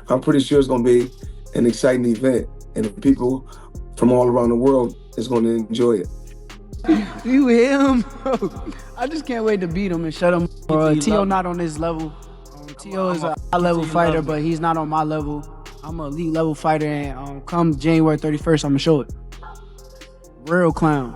I'm pretty sure it's going to be an exciting event, and people from all around the world is going to enjoy it. You him? I just can't wait to beat him and shut him. Teo not on this level. Teo is a high-level fighter, but he's not on my level. I'm an elite level fighter, and come January 31st, I'm gonna show it. Real clown.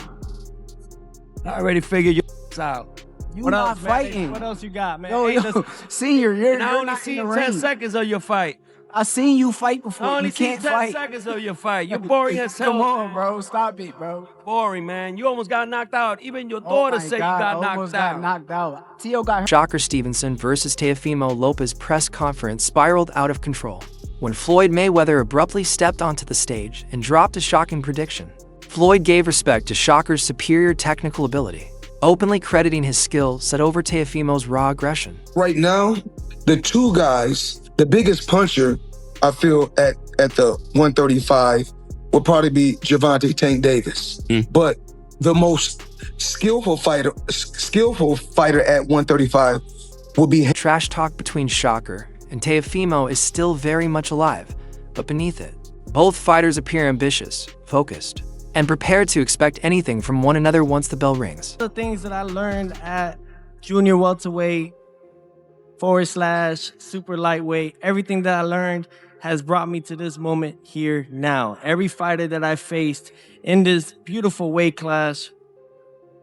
I already figured you out. You what not else, fighting. Man? What else you got, man? Yo, senior, you're I only not seen in the 10 ring. seconds of your fight. I seen you fight before. I only You seen can't 10 fight. seconds of your fight. You're boring as hell. Come on, bro. Stop it, bro. Boring, man. You almost got knocked out. Even your daughter said you got knocked out. Got knocked out. Teo got hurt. Shakur Stevenson versus Teofimo Lopez press conference spiraled out of control when Floyd Mayweather abruptly stepped onto the stage and dropped a shocking prediction. Floyd gave respect to Shakur's superior technical ability, openly crediting his skill set over Teofimo's raw aggression. Right now, the two guys, the biggest puncher, I feel at the 135 will probably be Gervonta Tank Davis. But the most skillful fighter at 135 will be Trash talk between Shakur and Teofimo is still very much alive, but beneath it, both fighters appear ambitious, focused, and prepared to expect anything from one another once the bell rings. The things that I learned at junior welterweight / super lightweight, everything that I learned has brought me to this moment here now. Every fighter that I faced in this beautiful weight class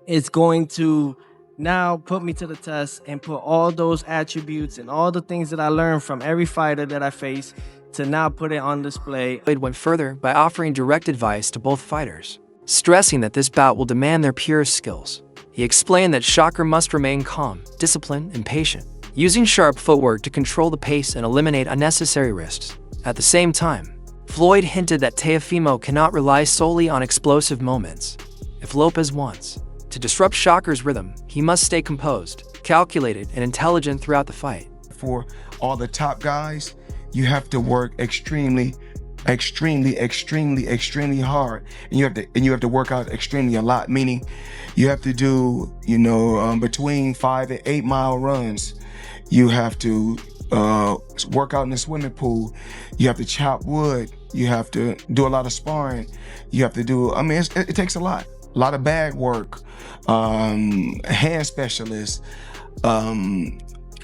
is going to now put me to the test and put all those attributes and all the things that I learned from every fighter that I face to now put it on display. Floyd went further by offering direct advice to both fighters, stressing that this bout will demand their purest skills. He explained that Shakur must remain calm, disciplined, and patient, using sharp footwork to control the pace and eliminate unnecessary risks. At the same time, Floyd hinted that Teofimo cannot rely solely on explosive moments. If Lopez wants to disrupt Shakur's rhythm, he must stay composed, calculated, and intelligent throughout the fight. For all the top guys, you have to work extremely hard, and you have to work out extremely a lot. Meaning, you have to do between 5 and 8 mile runs. You have to work out in the swimming pool. You have to chop wood. You have to do a lot of sparring. You have to do. It takes a lot of bag work, hand specialists,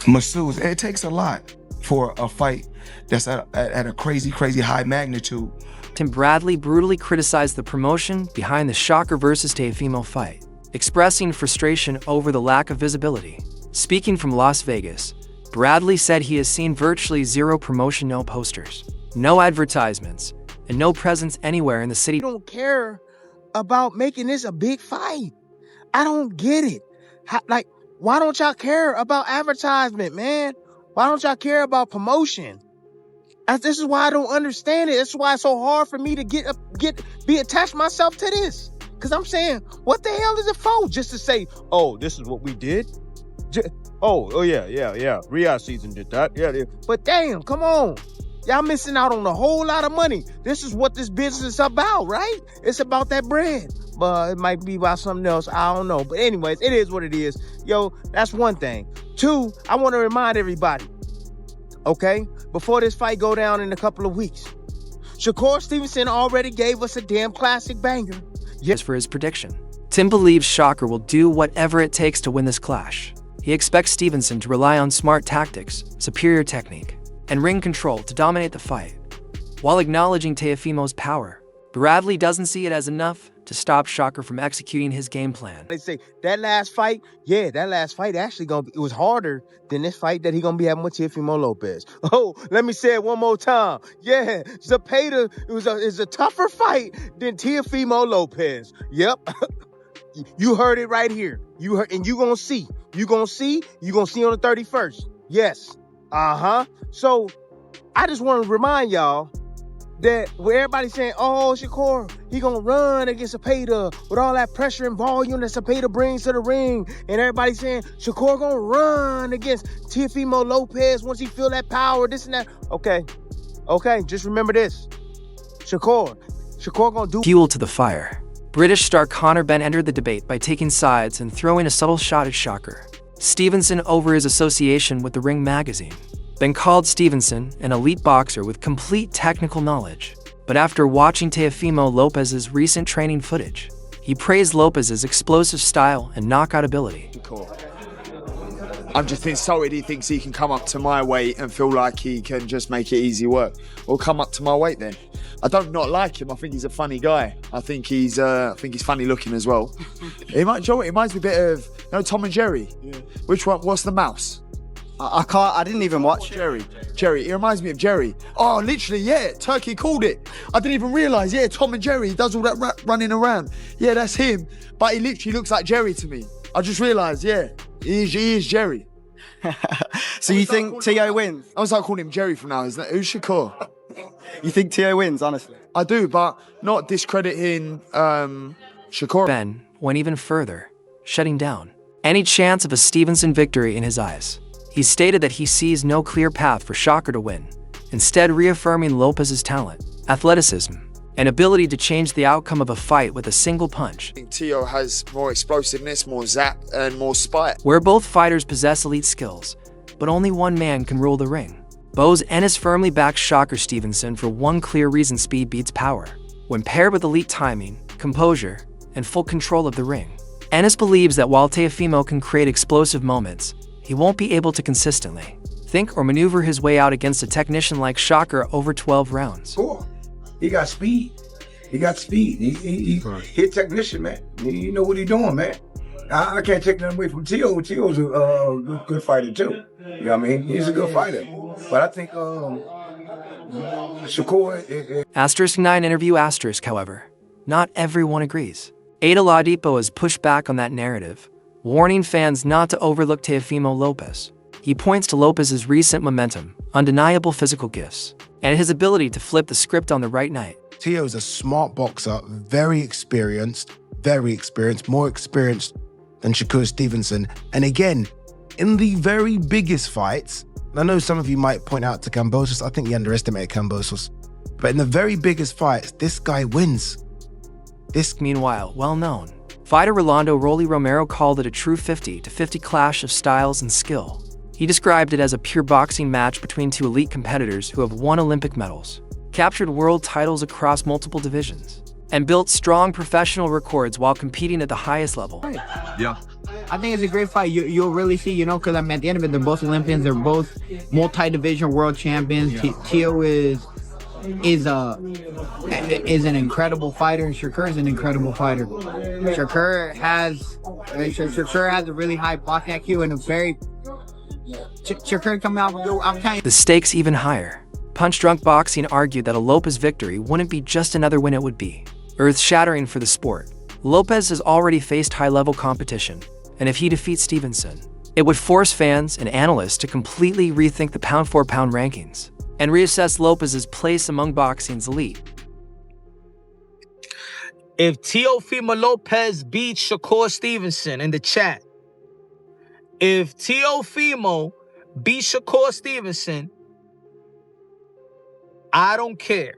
masseuse. It takes a lot for a fight that's at a crazy high magnitude. Tim Bradley brutally criticized the promotion behind the Shakur versus Teofimo fight, expressing frustration over the lack of visibility. Speaking from Las Vegas, Bradley said he has seen virtually zero promotion, no posters, no advertisements, and no presence anywhere in the city. You don't care about making this a big fight. I don't get it. Why don't y'all care about advertisement, man? Why don't y'all care about promotion? This is why I don't understand it. This is why it's so hard for me to be attached myself to this. Because I'm saying, what the hell is it for? Just to say, oh, this is what we did? Yeah. Riyadh season did that. Yeah. But damn, come on. Y'all missing out on a whole lot of money. This is what this business is about, right? It's about that bread. But it might be about something else. I don't know. But anyways, it is what it is. Yo, that's one thing. Two, I want to remind everybody, okay, before this fight go down in a couple of weeks, Shakur Stevenson already gave us a damn classic banger. As for his prediction, Tim believes Shakur will do whatever it takes to win this clash. He expects Stevenson to rely on smart tactics, superior technique, and ring control to dominate the fight. While acknowledging Teofimo's power, Bradley doesn't see it as enough to stop Shakur from executing his game plan. They say that last fight actually it was harder than this fight that he gonna be having with Teofimo Lopez. Oh, let me say it one more time. Yeah, Zepeda is a tougher fight than Teofimo Lopez. Yep. You heard it right here. You heard, and you gonna see on the 31st. Yes. So I just want to remind y'all that where everybody's saying, oh, Shakur, he gonna run against Zepeda with all that pressure and volume that Zepeda brings to the ring, and everybody's saying Shakur gonna run against Teofimo Lopez once he feel that power, this and that. Okay, just remember this. Shakur gonna do fuel to the fire. British star Conor Benn entered the debate by taking sides and throwing a subtle shot at Shakur Stevenson over his association with the Ring magazine. Ben called Stevenson an elite boxer with complete technical knowledge. But after watching Teofimo Lopez's recent training footage, he praised Lopez's explosive style and knockout ability. I'm just insulted he thinks he can come up to my weight and feel like he can just make it easy work. Well, come up to my weight then. I don't not like him. I think he's a funny guy. I think he's funny looking as well. It reminds me a bit of, you know, Tom and Jerry. Yeah. Which one? What's the mouse? I didn't even watch Jerry. It reminds me of Jerry. Oh, literally, yeah. Turkey called it. I didn't even realise. Yeah, Tom and Jerry. He does all that running around. Yeah, that's him. But he literally looks like Jerry to me. I just realised, yeah, he is Jerry. So you think Teo wins? I was like calling him Jerry from now. Who's Shakur? You think Teo wins, honestly? I do, but not discrediting Shakur. Ben went even further, shutting down any chance of a Stevenson victory in his eyes. He stated that he sees no clear path for Shakur to win, instead reaffirming Lopez's talent, athleticism, and ability to change the outcome of a fight with a single punch. I think Teo has more explosiveness, more zap, and more spite. Where both fighters possess elite skills, but only one man can rule the ring. Bo's Ennis firmly backs Shakur Stevenson for one clear reason: speed beats power. When paired with elite timing, composure, and full control of the ring, Ennis believes that while Teofimo can create explosive moments, he won't be able to consistently think or maneuver his way out against a technician like Shakur over 12 rounds. Cool. He got speed. He a technician, man. He know what he doing, man. I can't take nothing away from Teo. Teo's a good fighter too. You know what I mean? He's a good fighter. But I think Shakur... Asterisk 9 interview asterisk, however. Not everyone agrees. Ada Ladipo has pushed back on that narrative, warning fans not to overlook Teofimo Lopez. He points to Lopez's recent momentum, undeniable physical gifts, and his ability to flip the script on the right night. Teo's a smart boxer, very experienced, more experienced than Shakur Stevenson. And again, in the very biggest fights, I know some of you might point out to Kambosos, I think you underestimated Kambosos, but in the very biggest fights, this guy wins. Meanwhile, well-known fighter Rolando Rolly Romero called it a true 50-50 clash of styles and skill. He described it as a pure boxing match between two elite competitors who have won Olympic medals, captured world titles across multiple divisions, and built strong professional records while competing at the highest level. Yeah. I think it's a great fight. You'll really see, you know, because I mean, at the end of it, they're both Olympians. They're both multi-division world champions. Teo is an incredible fighter, and Shakur is an incredible fighter. Shakur has a really high boxing IQ and a very Shakur coming out. I'm telling you. The stakes even higher. Punch Drunk Boxing argued that a Lopez victory wouldn't be just another win, it would be earth-shattering for the sport. Lopez has already faced high-level competition, and if he defeats Stevenson, it would force fans and analysts to completely rethink the pound-for-pound rankings and reassess Lopez's place among boxing's elite. If Teofimo Lopez beats Shakur Stevenson in the chat, if Teofimo beats Shakur Stevenson, I don't care.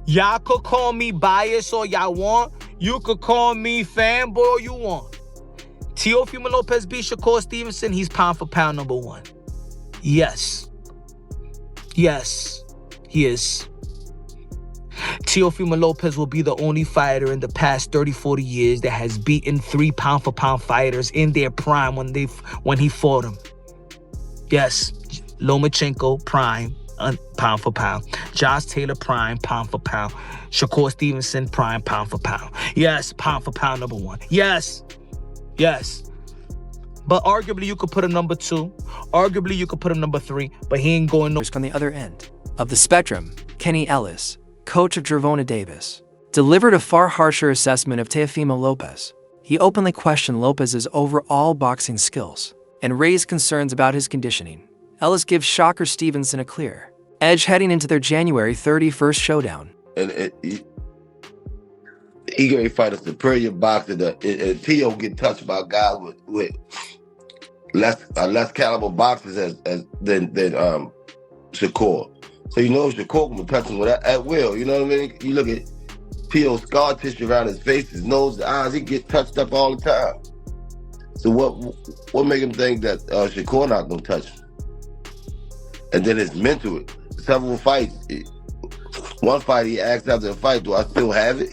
Y'all could call me biased all y'all want. You could call me fanboy all you want. Teofimo Lopez beats Shakur Stevenson, he's pound for pound number one. Yes. Yes, he is. Teofimo Lopez will be the only fighter in the past 30, 40 years that has beaten 3 pound-for-pound fighters in their prime when he fought them. Yes, Lomachenko, prime, pound for pound. Josh Taylor, prime, pound for pound. Shakur Stevenson, prime, pound for pound. Yes, pound for pound number one. Yes, yes. But arguably, you could put him number 2. Arguably, you could put him number 3. But he ain't going no... On the other end of the spectrum, Kenny Ellis, coach of Gervonta Davis, delivered a far harsher assessment of Teofimo Lopez. He openly questioned Lopez's overall boxing skills and raised concerns about his conditioning. Ellis gives Shakur Stevenson a clear edge heading into their January 31st showdown. And he gonna fight a superior boxer. And Teo get touched by guys with less caliber boxers than Shakur. So you know Shakur can touch him at will. You know what I mean? You look at Teo's scar tissue around his face, his nose, the eyes. He get touched up all the time. So what make him think that Shakur not gonna touch him? And then it's mental. Several fights. One fight he asked after the fight, do I still have it?